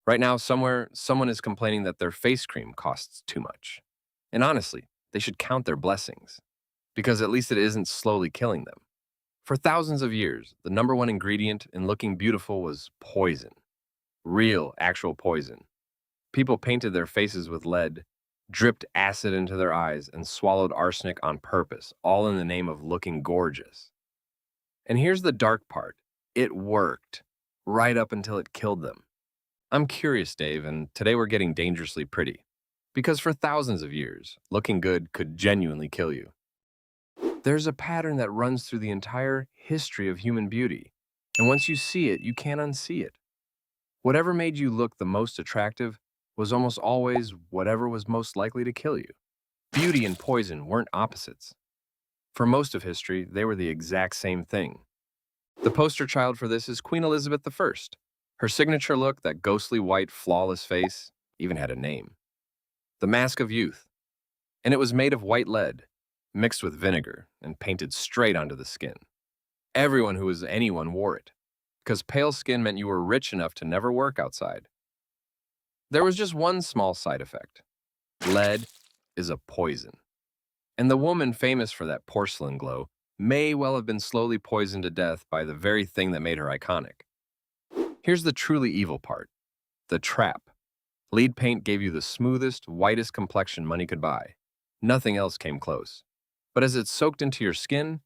Right now, somewhere, someone is complaining that their face cream costs too much. And honestly, they should count their blessings, because at least it isn't slowly killing them. For thousands of years, the number one ingredient in looking beautiful was poison. Real, actual poison. People painted their faces with lead, dripped acid into their eyes, and swallowed arsenic on purpose, all in the name of looking gorgeous. And here's the dark part. It worked, right up until it killed them. I'm curious, Dave, and today we're getting dangerously pretty. Because for thousands of years, looking good could genuinely kill you. There's a pattern that runs through the entire history of human beauty. And once you see it, you can't unsee it. Whatever made you look the most attractive was almost always whatever was most likely to kill you. Beauty and poison weren't opposites. For most of history, they were the exact same thing. The poster child for this is Queen Elizabeth I. Her signature look, that ghostly white, flawless face, even had a name. The Mask of Youth. And it was made of white lead, mixed with vinegar, and painted straight onto the skin. Everyone who was anyone wore it, because pale skin meant you were rich enough to never work outside. There was just one small side effect. Lead is a poison. And the woman famous for that porcelain glow may well have been slowly poisoned to death by the very thing that made her iconic. Here's the truly evil part. The trap. Lead paint gave you the smoothest, whitest complexion money could buy. Nothing else came close. But as it soaked into your skin,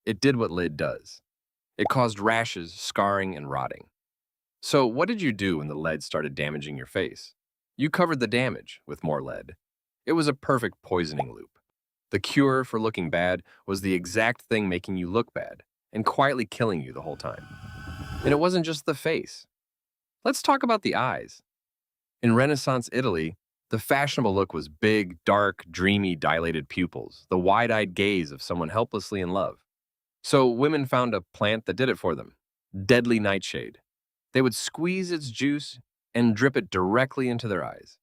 it did what lead does. It caused rashes, scarring, and rotting. So what did you do when the lead started damaging your face? You covered the damage with more lead. It was a perfect poisoning loop. The cure for looking bad was the exact thing making you look bad and quietly killing you the whole time. And it wasn't just the face. Let's talk about the eyes. In Renaissance Italy, the fashionable look was big, dark, dreamy, dilated pupils, the wide-eyed gaze of someone helplessly in love. So women found a plant that did it for them. Deadly nightshade. They would squeeze its juice and drip it directly into their eyes.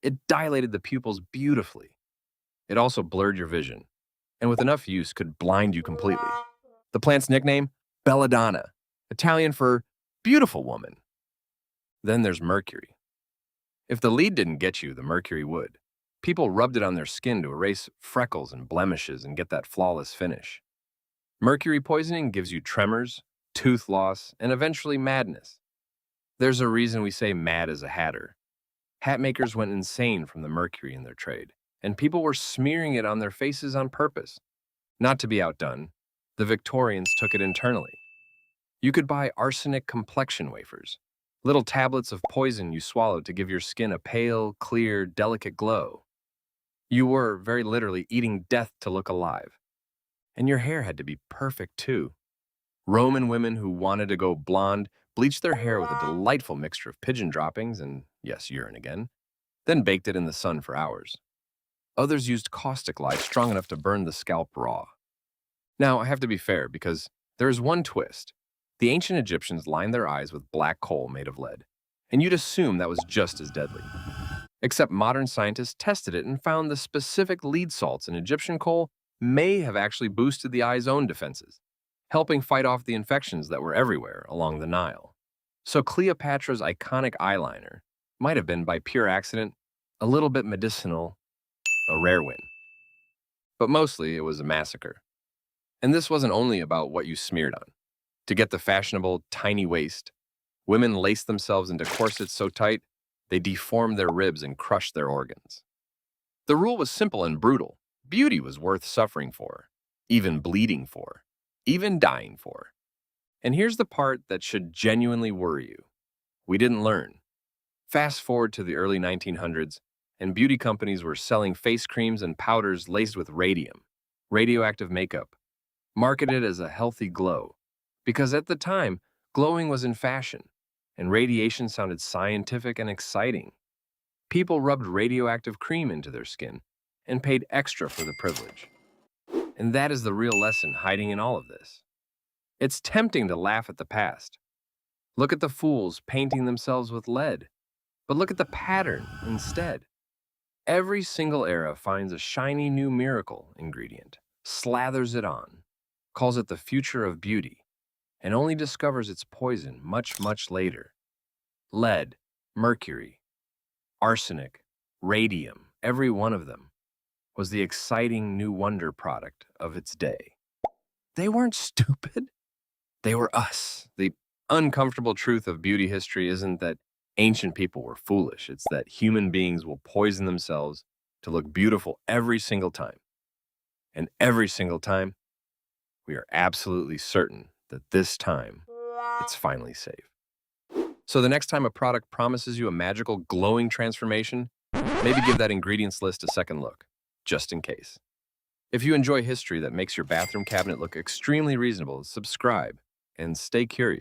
It dilated the pupils beautifully. It also blurred your vision, and with enough use could blind you completely. The plant's nickname? Belladonna, Italian for beautiful woman. Then there's Mercury. If the lead didn't get you, the mercury would. People rubbed it on their skin to erase freckles and blemishes and get that flawless finish. Mercury poisoning gives you tremors, tooth loss, and eventually madness. There's a reason we say mad as a hatter. Hat makers went insane from the mercury in their trade, and people were smearing it on their faces on purpose. Not to be outdone, the Victorians took it internally. You could buy arsenic complexion wafers, little tablets of poison you swallowed to give your skin a pale, clear, delicate glow. You were, very literally, eating death to look alive. And your hair had to be perfect, too. Roman women who wanted to go blonde bleached their hair with a delightful mixture of pigeon droppings and, yes, urine again, then baked it in the sun for hours. Others used caustic lye strong enough to burn the scalp raw. Now, I have to be fair, because there is one twist. The ancient Egyptians lined their eyes with black coal made of lead, and you'd assume that was just as deadly. Except modern scientists tested it and found the specific lead salts in Egyptian coal may have actually boosted the eye's own defenses, helping fight off the infections that were everywhere along the Nile. So Cleopatra's iconic eyeliner might have been, by pure accident, a little bit medicinal, a rare win. But mostly it was a massacre. And this wasn't only about what you smeared on. To get the fashionable, tiny waist, women laced themselves into corsets so tight, they deformed their ribs and crushed their organs. The rule was simple and brutal. Beauty was worth suffering for, even bleeding for, even dying for. And here's the part that should genuinely worry you. We didn't learn. Fast forward to the early 1900s, and beauty companies were selling face creams and powders laced with radium, radioactive makeup, marketed as a healthy glow. Because at the time, glowing was in fashion, and radiation sounded scientific and exciting. People rubbed radioactive cream into their skin and paid extra for the privilege. And that is the real lesson hiding in all of this. It's tempting to laugh at the past. Look at the fools painting themselves with lead, but look at the pattern instead. Every single era finds a shiny new miracle ingredient, slathers it on, calls it the future of beauty, and only discovers its poison much, much later. Lead, Mercury, arsenic, radium, every one of them was the exciting new wonder product of its day. They weren't stupid. They were us. The uncomfortable truth of beauty history isn't that ancient people were foolish. It's that human beings will poison themselves to look beautiful every single time. And every single time, we are absolutely certain that this time, it's finally safe. So the next time a product promises you a magical glowing transformation, maybe give that ingredients list a second look, just in case. If you enjoy history that makes your bathroom cabinet look extremely reasonable, subscribe and stay curious.